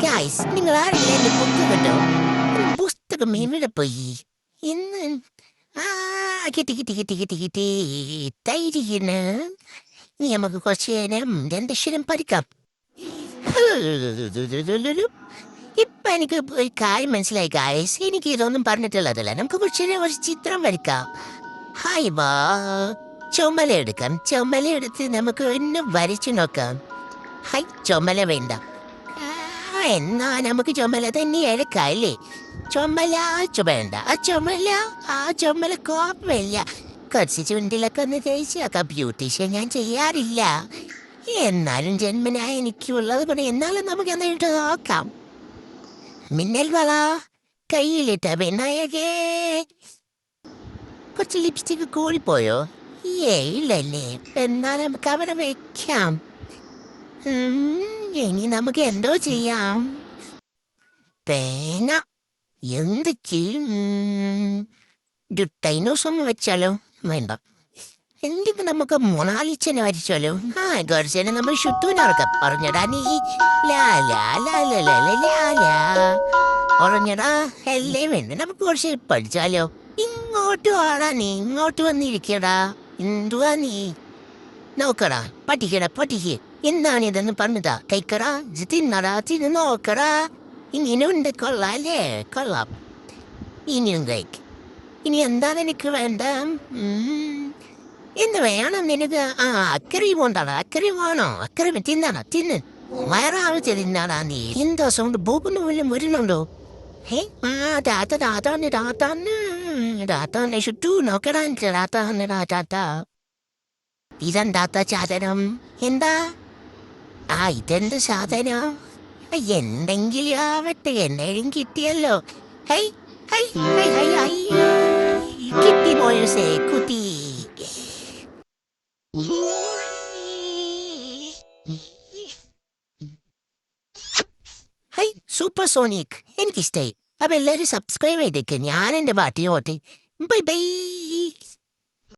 Guys നിങ്ങൾ ആരെങ്കിലും എന്റെ പുസ്തകമുണ്ടോ? പുസ്തകം എവിടെ പോയി? ഇന്ന് കിട്ടി കിട്ടി കിട്ടി കിട്ടി കിട്ടി തൈരിന്. ഇനി നമുക്ക് കുറച്ച് നേരം രണ്ടക്ഷരം പഠിക്കാം. ഇപ്പൊ എനിക്ക് ഒരു കാര്യം മനസ്സിലായി ഗായ്സ്. എനിക്ക് ഇതൊന്നും പറഞ്ഞിട്ടുള്ളതല്ല. നമുക്ക് കുറച്ച് നേരം ഒരു ചിത്രം വരയ്ക്കാം. ഹായ് വാ, ചുമല എടുക്കാം. ചുമല എടുത്ത് നമുക്ക് ഒന്ന് വരച്ചു നോക്കാം. ഹൈ, ചുമല വേണ്ട. എന്നാ നമുക്ക് ചുമല തന്നെ എടുക്കല്ലേ? ചുമല വേണ്ട. ആ ചുമല കോപ്പമില്ല. കുറച്ച് ചുണ്ടിലൊക്കെ ഒന്ന് തേച്ചാക്കാം. ബ്യൂട്ടീഷ്യൻ ഞാൻ ചെയ്യാറില്ല. എന്നാലും ജന്മനായ എനിക്കുള്ളത് കൊണ്ട് എന്നാലും നമുക്ക് എന്നിട്ട് നോക്കാം. മിന്നൽ വള കയ്യിലിട്ട വിനായകേ. കുറച്ച് ലിപ്സ്റ്റിക് കൂടിപ്പോയോ? ഇല്ലല്ലേ. എന്നാലും നമുക്ക് അവിടെ വെക്കാം. ഇനി നമുക്ക് എന്തോ ചെയ്യാം? പേന എന്ത് ചെയ്യും? ഡൈനോസം വെച്ചാലോ? വേണ്ട. എന്തെങ്കിലും നമുക്ക് മൊണാലിച്ചനെ വരച്ചാലോ? കുറച്ചേനെ നമ്മൾ ഷുട്ടൂനറക്കാം. പറഞ്ഞടാ നീ ഉറങ്ങടാ. അല്ലേ വേണ്ട, നമുക്ക് കുറച്ച് പഠിച്ചാലോ? ഇങ്ങോട്ട് വാടാ നീ, ഇങ്ങോട്ട് വന്നിരിക്കടാ. എന്തുവാ നീ നോക്കടാ? പഠിക്ക്. എന്താണിതെന്ന് പറഞ്ഞതാ. കഴിക്കടാ, തിന്നടാ, തിന്ന് നോക്കടാ. ഇനിയുണ്ട്. കൊള്ളാം അല്ലേ? കൊള്ളാം. ഇനിയും കഴിക്ക്. ഇനി എന്താണ് എനിക്ക് വേണ്ട? എന്ത് വേണം നിനക്ക്? അക്കറി പോണ്ടാടാ. അക്കറി വേണോ? അക്കറി തിന്നടാ, തിന്ന്. വയറാവിച്ച് തിന്നാടാ നീ. എന്താ സൗണ്ട്? ബോബിന് വല്ലതും വരുന്നുണ്ടോ? രാത്താന്ന് ചുറ്റൂ നോക്കടാ. രാത്താ ഇതെന്താത്ത സാധനം? എന്താ? ഇതെന്ത് സാധനം? എന്തെങ്കിലും ആവട്ടെ, എന്തെങ്കിലും കിട്ടിയല്ലോ. Hi hi hi hi hi കിട്ടി മോയസേ, കുത്തി. ഹൈ, സൂപ്പർ സോണിക് എനിക്കിഷ്ടായി. അപ്പൊ എല്ലാവരും സബ്സ്ക്രൈബ് ചെയ്തേക്ക്. ഞാൻ എന്റെ പാട്ടിയോട്ടെ. Bye bye.